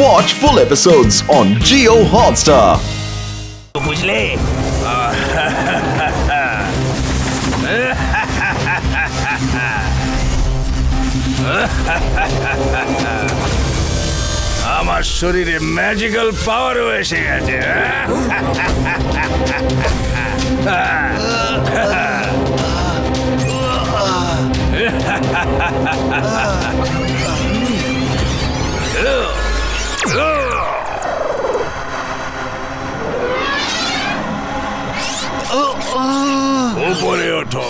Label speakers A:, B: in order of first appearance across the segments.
A: Watch full episodes on Jio Hotstar.
B: বুঝলে আমার শরীরে ম্যাজিক্যাল পাওয়ারও এসে গেছে। উপরে ওঠো।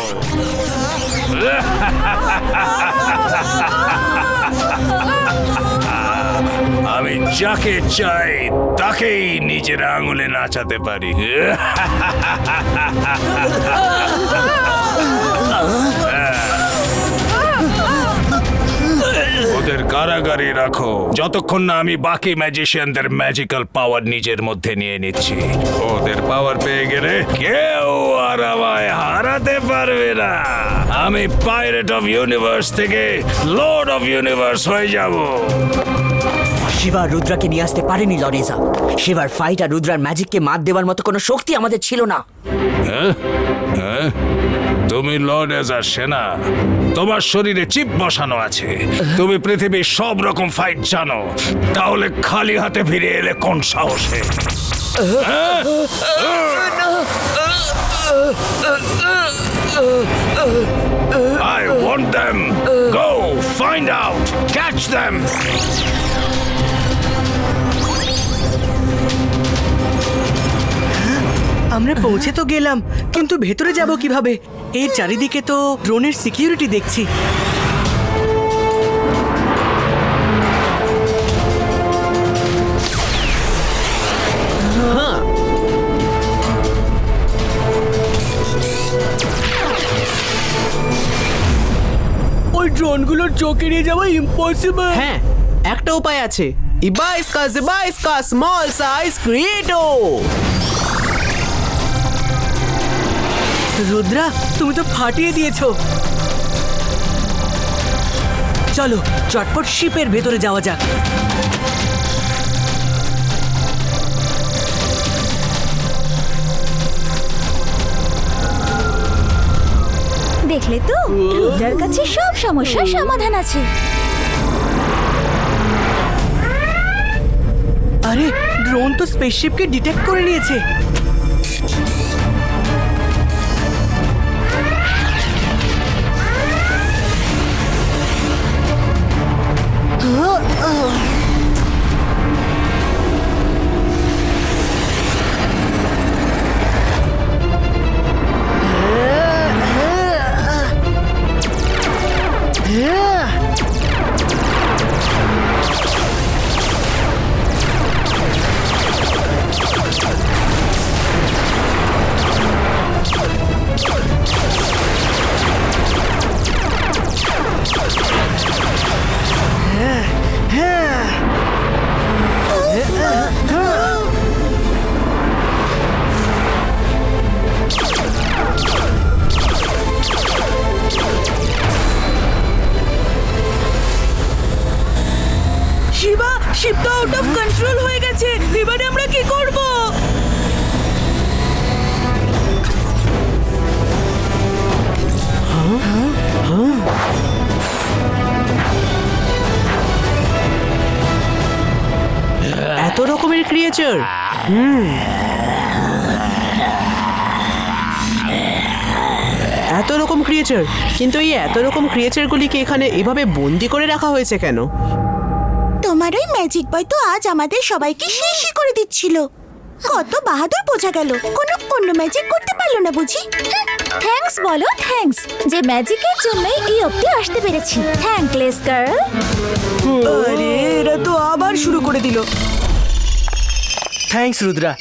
B: আমি যাকে চাই তাকেই নিজের আঙুলে নাচাতে পারি। ওদের কারাগারে রাখো যতক্ষণ না আমি বাকি ম্যাজিশিয়ানদের ম্যাজিক্যাল পাওয়ার নিজের মধ্যে নিয়ে নিচ্ছি। ওদের পাওয়ার পেয়ে গেলে কেউ আর আমায় হারাতে পারবে না। আমি পাইরেট অফ ইউনিভার্স থেকে লর্ড অফ ইউনিভার্স হয়ে যাব।
C: শিবা রুদ্রাকে নিয়ে আসতে পারেনি লরেজা। শিবার ফাইট আর রুদ্রার ম্যাজিককে মাত দেওয়ার মতো কোনো শক্তি আমাদের ছিল না।
B: তুমি লর্ড এজার সেনা, তোমার শরীরে চিপ বসানো আছে, তুমি পৃথিবীর সব রকম ফাইট জানো, তাহলে খালি হাতে ফিরে এলে কোন সাহসে? I want them. Go find out. Catch them.
D: আমরা পৌঁছে তো গেলাম, কিন্তু ভেতরে যাব কিভাবে? এর চারিদিকে তো ড্রোনের সিকিউরিটি দেখছি। ওই ড্রোনগুলোর চোখ এড়িয়ে যাওয়া ইম্পসিবল।
E: হ্যাঁ, একটা উপায় আছে। ইবাইস্কা জিবাইস্কা স্মল সাইজ ক্রিয়েটো।
D: রুদ্রা, তুমি তো ফাটিয়ে দিয়েছো। চলো চটপট শিপের ভেতরে যাওয়া যাক।
F: দেখলে তো, রুদ্রার কাছে সব সমস্যার সমাধান আছে।
D: আরে, ড্রোন তো স্পেসশিপকে ডিটেক্ট করে নিয়েছে। শিবা, শিপটা আউট অফ কন্ট্রোল হয়ে গেছে। এবারে আমরা কি করব?
E: এত রকমের ক্রিয়েচার। এত রকম ক্রিয়েচার, কিন্তু এই এত রকম ক্রিয়েচারগুলিকে এখানে এভাবে বন্দি করে রাখা হয়েছে কেন?
F: তোমার ওই ম্যাজিক বয় তো আজ আমাদের সবাইকে শেষই করে দিচ্ছিল। কত বাহাদুর বোঝা গেল, কোনো ম্যাজিক করতে পারলো না বুঝি। থ্যাঙ্কস বলো, থ্যাঙ্কস, যে ম্যাজিকের জন্যই এই অবধি আসতে পেরেছি। Thankless girl.
D: আরে, এরা তো আবার শুরু করে দিল। থ্যাঙ্কস রুদ্রা,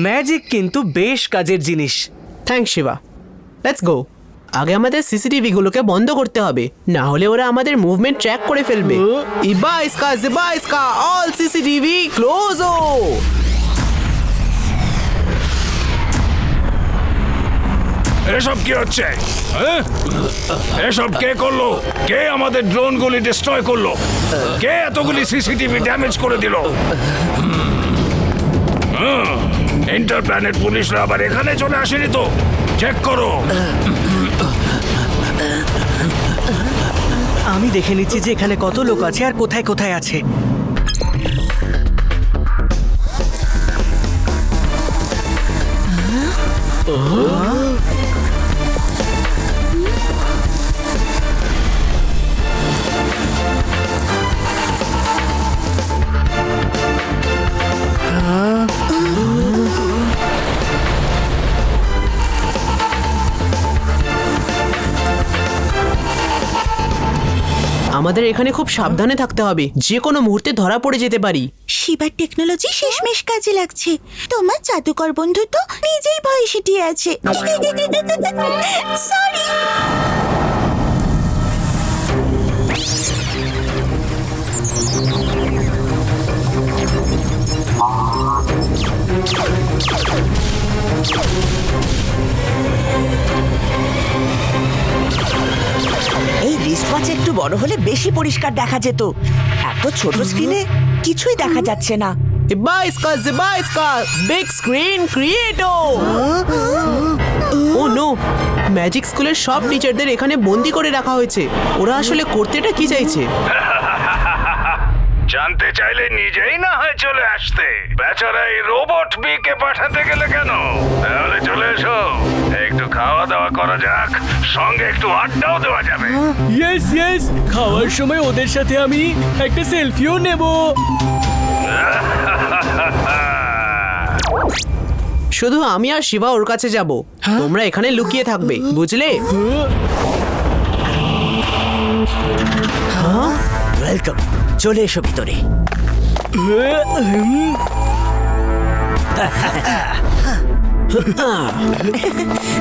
D: ম্যাজিক কিন্তু বেশ কাজের জিনিস।
E: থ্যাঙ্কস শিবা। Let's go. আগে আমাদের সিসিটিভি গুলোকে বন্ধ করতে হবে, না হলে ওরা আমাদের মুভমেন্ট ট্র্যাক করে ফেলবে। ইবাইস্কা জিবাইস্কা অল সিসিটিভি ক্লোজ।
B: এসব কি হচ্ছে? হ্যাঁ? এসব কে করলো? কে আমাদের ড্রোনগুলি ডিস্ট্রয় করলো? কে এতগুলি সিসিটিভি ড্যামেজ করে দিল? ইন্টারপ্ল্যানেট পুলিশরা আবার এখানে চলে আসেনি তো? চেক করো।
D: আমি দেখে নিচ্ছি যে এখানে কত লোক আছে আর কোথায় কোথায় আছে।
E: আমাদের এখানে খুব সাবধানে থাকতে হবে, যে কোনো মুহূর্তে ধরা পড়ে যেতে পারি।
F: শিবার টেকনোলজি শেষমেশ কাজে লাগছে। তোমার জাদুকর বন্ধু তো নিজেই ভয়ে সিটিয়ে আছে। সরি।
C: এই রিস্টওয়াচ একটু বড় হলে বেশি পরিষ্কার দেখা যেত। এত ছোট স্ক্রিনে কিছুই দেখা যাচ্ছে না।
E: জিবা ইসকা বিগ স্ক্রিন ক্রিয়েটো। ও নো, ম্যাজিক স্কুলের সব টিচারদের এখানে বন্দি করে রাখা হয়েছে। ওরা আসলে করতেটা কি চাইছে?
B: জানতে চাইলে নিজেই না হয় চলে আসতে। বেচারা এই রোবট বিকে পাঠাতে গেলে কেন? তাহলে চলে এসো, একটু খাওয়া দাওয়া করা যাক, সঙ্গে একটু আড্ডাও দেওয়া যাবে।
D: ইয়েস ইয়েস, খাওয়ার সময় ওদের সাথে আমি একটা সেলফিও নেব।
E: শুধু আমি আর শিবা ওর কাছে যাব, তোমরা এখানে লুকিয়ে থাকবে, বুঝলে?
C: ওয়েলকাম, চলে এসো ভিতরে।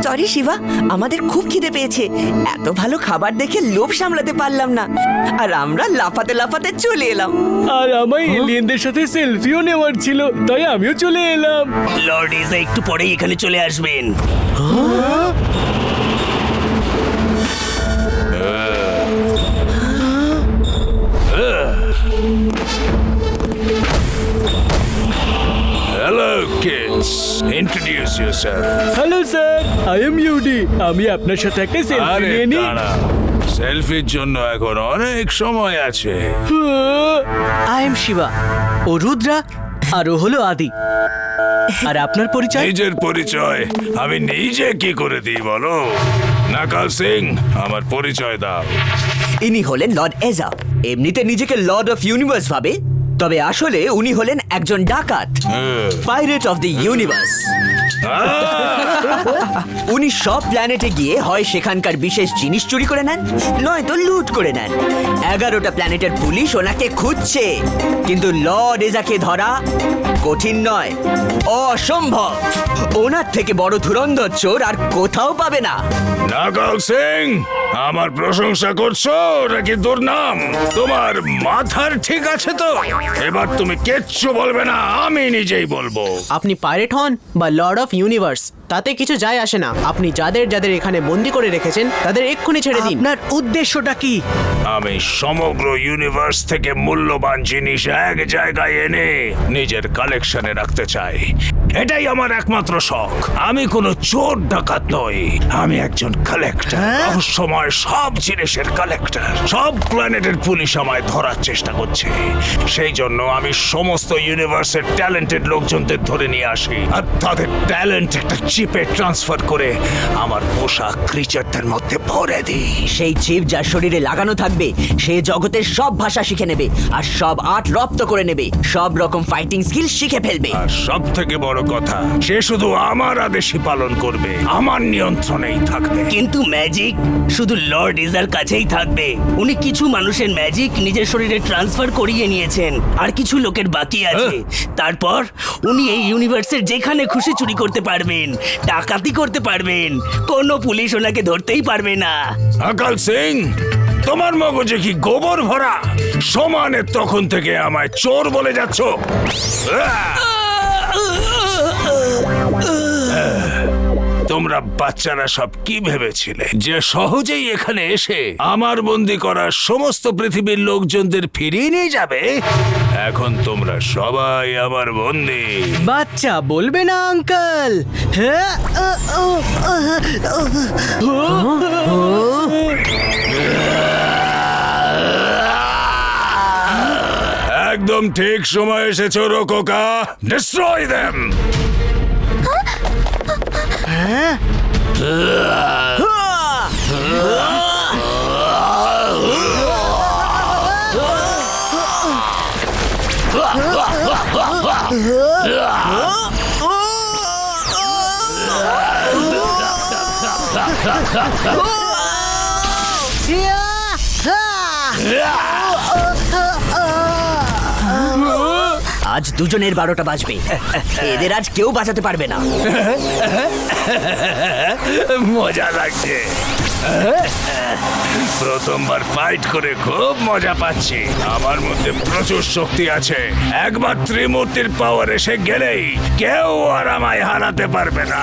C: সরি শিবা, আমাদের খুব খিদে পেয়েছে। এত ভালো খাবার দেখে লোভ সামলাতে পারলাম না, আর আমরা লাফাতে লাফাতে চলে এলাম।
D: আর আমার এলিয়েনদের সাথে সেলফিও নেওয়ার ছিল, তাই আমিও চলে এলাম।
C: লর্ড ইজা একটু পরেই এখানে চলে আসবেন।
B: Hello kids, introduce yourself.
D: Hello sir, I am ইউডি। আমি আপনার সাথে একটা সেলফি
B: আরে
D: নিয়ে নিই।
B: দাঁড়া, সেলফির জন্য এখন অনেক সময় আছে।
D: আই এম শিবা, ও রুদ্রা, আর ও হলো আদি। আর আপনার পরিচয়?
B: নিজের পরিচয় আমি নিজে কি করে দিই বলো? নাকাল সিং, আমার পরিচয় দাও।
C: ইনি হলেন লর্ড এজা। এমনিতে নিজেকে লর্ড অফ ইউনিভার্স ভাবে, তবে আসলে উনি হলেন একজন ডাকাত, পাইরেট অফ দ্য ইউনিভার্স। উনি সব প্ল্যানেটে গিয়ে হয় সেখানকার বিশেষ জিনিস চুরি করে নেন, নয়তো লুট করে নেন। 11টা প্ল্যানেটের পুলিশ ওনাকে খুঁজছে, কিন্তু লর্ড এজাকে ধরা কঠিন নয়, অসম্ভব। ওনার থেকে বড় ধুরন্ধর চোর আর কোথাও পাবে না।
B: নাকাল সিং, আমার প্রশংসা করছো নাকি দুর্নাম? তোমার মাথার ঠিক আছে তো? এবার তুমি কিচ্ছু বলবে না, আমি নিজেই বলবো।
E: আপনি পাইরেট হন বা লর্ড অফ ইউনিভার্স, তাতে কিছু যায় আসে না। আপনি যাদের যাদের এখানে বন্দি করে রেখেছেন তাদের এক্ষুনি ছেড়ে দিন।
D: আপনার উদ্দেশ্যটা কি?
B: আমি সমগ্র ইউনিভার্স থেকে মূল্যবান জিনিস এক জায়গায় এনে নিজের কালেকশনে রাখতে চাই। এটাই আমার একমাত্র শখ। আমি কোনো চোর ডাকাত নই, আমি একজন কালেক্টর, রহস্যময় সব জিনিসের কালেক্টর। সব প্ল্যানেটের পুলিশ আমায় ধরার চেষ্টা করছে, সেই জন্য আমি সমস্ত ইউনিভার্সের ট্যালেন্টেড লোকজনদের ধরে নিয়ে আসি, আর তাদের ট্যালেন্ট একটা চিপে ট্রান্সফার করে আমার পোষা ক্রিচারদের মধ্যে ভরে দিই।
C: সেই চিপ যার শরীরে লাগানো থাকবে সে জগতের সব ভাষা শিখে নেবে, আর সব আর্ট রপ্ত করে নেবে, সব রকম ফাইটিং স্কিল শিখে ফেলবে।
B: আর সব থেকে বড় কথা, সে শুধু আমার আদেশই পালন করবে, আমার নিয়ন্ত্রণেই থাকবে।
G: কিন্তু ম্যাজিক শুধু লর্ড ইজার কাছেই থাকবে। উনি কিছু মানুষের ম্যাজিক নিজের শরীরে ট্রান্সফার করিয়ে নিয়েছেন, আর কিছু লোকের বাকি আছে। তারপর উনি এই ইউনিভার্সের যেখানে খুশি চুরি করতে পারবেন, ডাকাতি করতে পারবেন, কোনো পুলিশ ওনাকে ধরতেই পারবে না।
B: আকাল সিং, তোমার মগজে কি গোবর ভরা? সমানে তখন থেকে আমায় চোর বলে যাচ্ছ। তোমরা বাচ্চারা সব কি ভেবেছিলে যে সহজেই এখানে এসে আমার বন্দি করা সমস্ত পৃথিবীর লোকজনদের ফিরিয়ে নিয়ে যাবে? এখন তোমরা সবাই আমার বন্দি।
D: বাচ্চা বলবে না আঙ্কেল। হ্যাঁ
B: একদম ঠিক সময় এসেছো রোকোকা। Destroy them.
C: আজ দুজনের 12টা বাজবে। এদের আজ কেউ বাঁচাতে পারবে না।
B: মজা লাগছে। প্রথমবার ফাইট করে খুব মজা পাচ্ছি। আমার মধ্যে প্রচুর শক্তি আছে। একবার ত্রিমূর্তির পাওয়ার এসে গেলেই কেউ আর আমায় হারাতে পারবে না।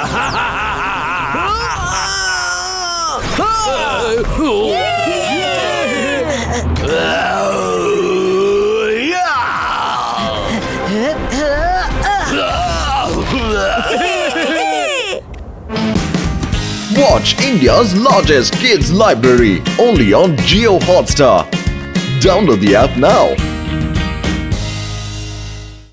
A: Watch India's largest kids library only on Jio Hotstar. Download the app now.